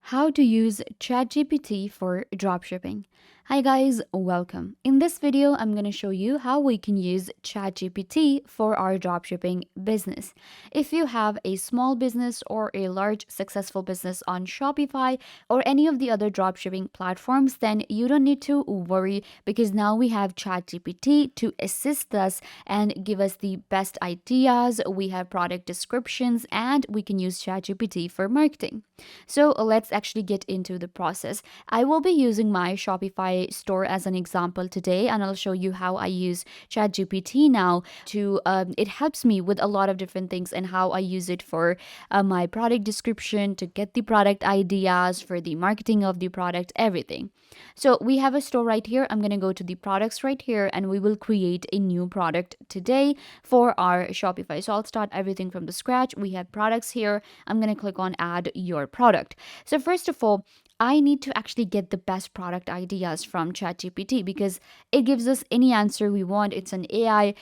How to use ChatGPT for dropshipping. Hi guys, welcome. In this video, I'm going to show you how we can use ChatGPT for our dropshipping business. If you have a small business or a large successful business on Shopify or any of the other dropshipping platforms, then you don't need to worry because now we have ChatGPT to assist us and give us the best ideas. We have product descriptions and we can use ChatGPT for marketing. So let's actually get into the process. I will be using my Shopify store as an example today, and I'll show you how I use ChatGPT now to, it helps me with a lot of different things and how I use it for my product description, to get the product ideas, for the marketing of the product, everything. So we have a store right here. I'm going to go to the products right here and we will create a new product today for our Shopify. So I'll start everything from the scratch. We have products here. I'm going to click on add your product. So first of all, I need to actually get the best product ideas from ChatGPT because it gives us any answer we want. It's an AI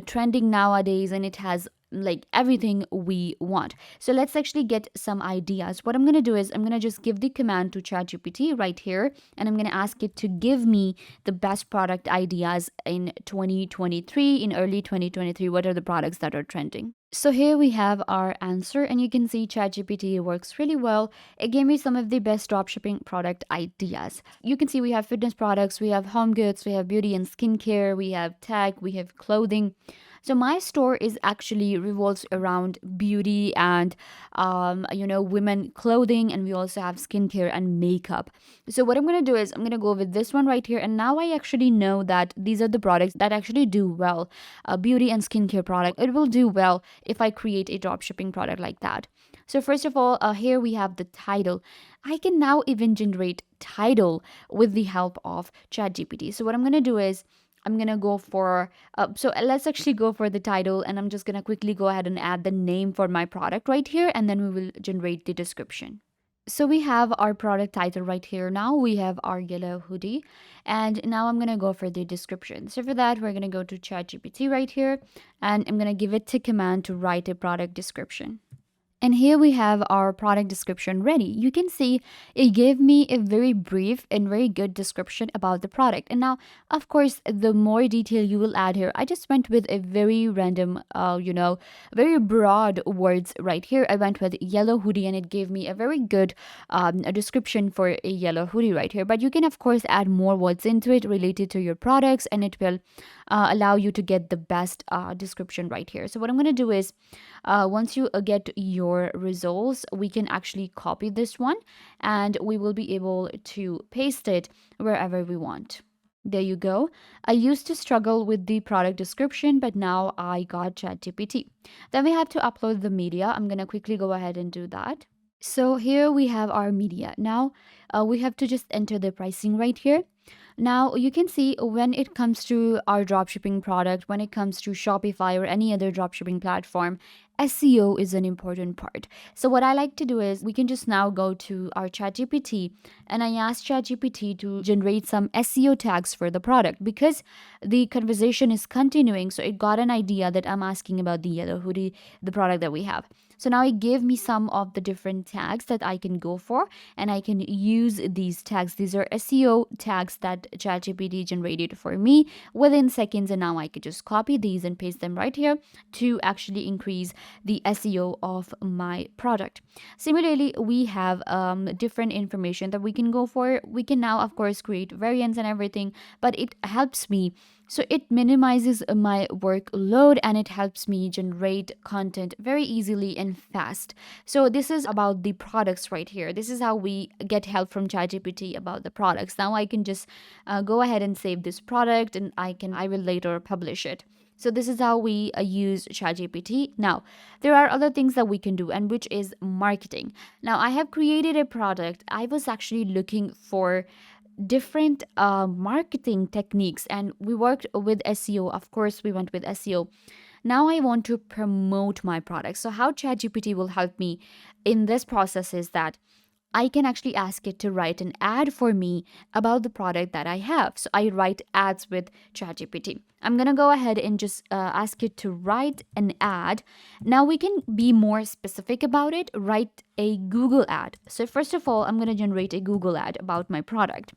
trending nowadays and it has like everything we want. So let's actually get some ideas. What I'm going to do is I'm going to just give the command to ChatGPT right here and I'm going to ask it to give me the best product ideas in 2023, in early 2023. What are the products that are trending? So here we have our answer and you can see ChatGPT works really well. It gave me some of the best dropshipping product ideas. You can see we have fitness products, we have home goods, we have beauty and skincare, we have tech, we have clothing. So my store is actually revolves around beauty and women clothing, and we also have skincare and makeup. So what I'm going to do is I'm going to go with this one right here, and now I actually know that these are the products that actually do well. Beauty and skincare product, it will do well if I create a dropshipping product like that. So first of all, here we have the title. I can now even generate title with the help of ChatGPT. So what I'm going to do is I'm going to go for, let's actually go for the title, and I'm just going to quickly go ahead and add the name for my product right here, and then we will generate the description. So we have our product title right here. Now we have our yellow hoodie, and now I'm going to go for the description. So for that, we're going to go to ChatGPT right here, and I'm going to give it the command to write a product description. And here we have our product description ready. You can see it gave me a very brief and very good description about the product. And now, of course, the more detail you will add here, I just went with a very random, very broad words right here. I went with yellow hoodie and it gave me a very good a description for a yellow hoodie right here. But you can, of course, add more words into it related to your products and it will allow you to get the best description right here. So what I'm going to do is once you get your results, we can actually copy this one and we will be able to paste it wherever we want. There you go. I used to struggle with the product description, but now I got ChatGPT. Then we have to upload the media. I'm going to quickly go ahead and do that. So here we have our media. Now we have to just enter the pricing right here. Now you can see when it comes to our dropshipping product, when it comes to Shopify or any other dropshipping platform, SEO is an important part. So what I like to do is we can just now go to our ChatGPT and I asked ChatGPT to generate some SEO tags for the product because the conversation is continuing. So it got an idea that I'm asking about the yellow hoodie, the product that we have. So now it gave me some of the different tags that I can go for and I can use these tags. These are SEO tags that ChatGPT generated for me within seconds, and now I could just copy these and paste them right here to actually increase the SEO of my product. Similarly, we have different information that we can go for. We can now, of course, create variants and everything, but it helps me. So it minimizes my workload and it helps me generate content very easily and fast. So this is about the products right here. This is how we get help from ChatGPT about the products. Now I can just go ahead and save this product and I will later publish it. So this is how we use ChatGPT. Now, there are other things that we can do, and which is marketing. Now, I have created a product. I was actually looking for different marketing techniques and we worked with SEO. Of course, we went with SEO. Now I want to promote my product. So how ChatGPT will help me in this process is that I can actually ask it to write an ad for me about the product that I have. So I write ads with ChatGPT. I'm going to go ahead and just ask it to write an ad. Now we can be more specific about it. Write a Google ad. So first of all, I'm going to generate a Google ad about my product.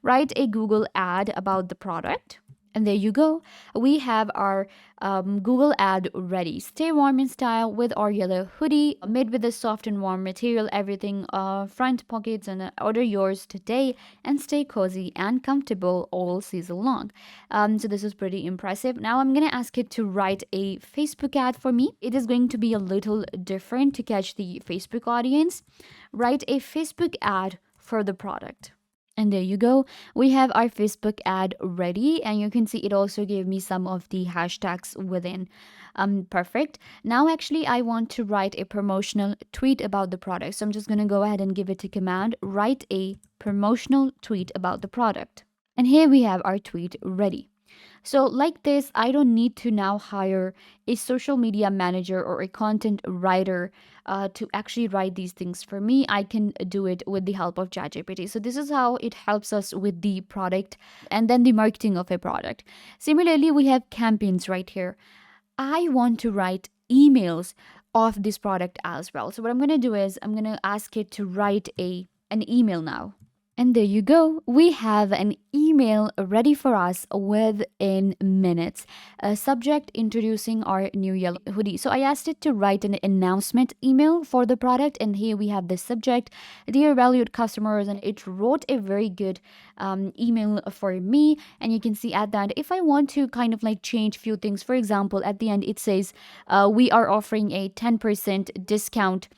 Write a Google ad about the product. And there you go. We have our Google ad ready. Stay warm in style with our yellow hoodie, made with a soft and warm material, everything front pockets, and order yours today and stay cozy and comfortable all season long. So this is pretty impressive. Now I'm going to ask it to write a Facebook ad for me. It is going to be a little different to catch the Facebook audience. Write a Facebook ad for the product. And there you go. We have our Facebook ad ready, and you can see it also gave me some of the hashtags within. Perfect. Now, actually, I want to write a promotional tweet about the product. So I'm just going to go ahead and give it a command, write a promotional tweet about the product. And here we have our tweet ready. So, like this, I don't need to now hire a social media manager or a content writer to actually write these things for me. I can do it with the help of ChatGPT. So, this is how it helps us with the product and then the marketing of a product. Similarly, we have campaigns right here. I want to write emails of this product as well. So, what I'm going to do is I'm going to ask it to write an email now. And there you go. We have an email ready for us within minutes. A subject introducing our new yellow hoodie. So I asked it to write an announcement email for the product. And here we have the subject, dear valued customers. And it wrote a very good email for me. And you can see at that, if I want to kind of like change few things, for example, at the end, it says, we are offering a 10% discount.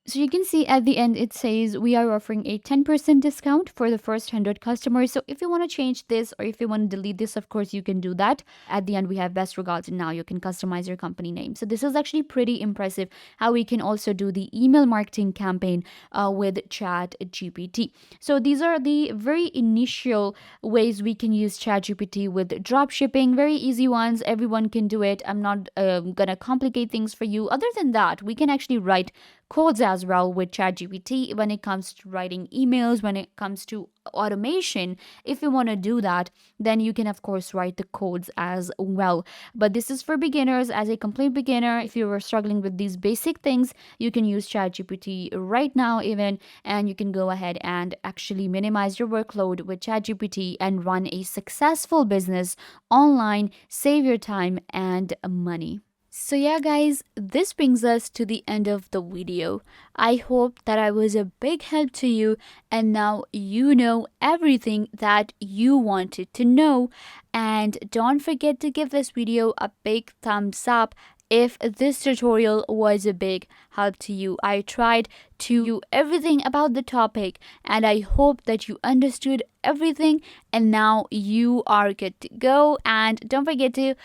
So you can see at the end it says we are offering a 10% discount for the first 100 customers. So if you want to change this or if you want to delete this, of course you can do that. At the end we have best regards, and now you can customize your company name. So this is actually pretty impressive how we can also do the email marketing campaign with ChatGPT. So these are the very initial ways we can use ChatGPT with dropshipping. Very easy ones. Everyone can do it. I'm not gonna complicate things for you. Other than that, we can actually write codes as well with ChatGPT when it comes to writing emails, when it comes to automation. If you want to do that, then you can of course write the codes as well. But this is for beginners. As a complete beginner, if you were struggling with these basic things, you can use ChatGPT right now even, and you can go ahead and actually minimize your workload with ChatGPT and run a successful business online, save your time and money. So yeah guys, this brings us to the end of the video. I hope that I was a big help to you and now you know everything that you wanted to know. And don't forget to give this video a big thumbs up if this tutorial was a big help to you. I tried to do everything about the topic and I hope that you understood everything and now you are good to go. And don't forget to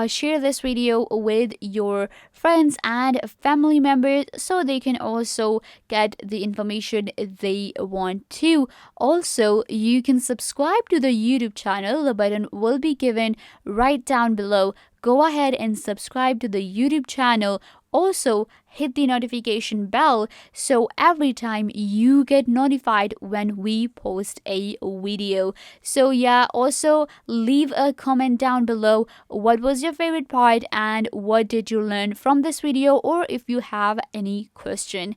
share this video with your friends and family members so they can also get the information they want to. Also, you can subscribe to the YouTube channel. The button will be given right down below. Go ahead and subscribe to the YouTube channel. Also, hit the notification bell so every time you get notified when we post a video. So yeah, also leave a comment down below. What was your favorite part and what did you learn from this video, or if you have any question.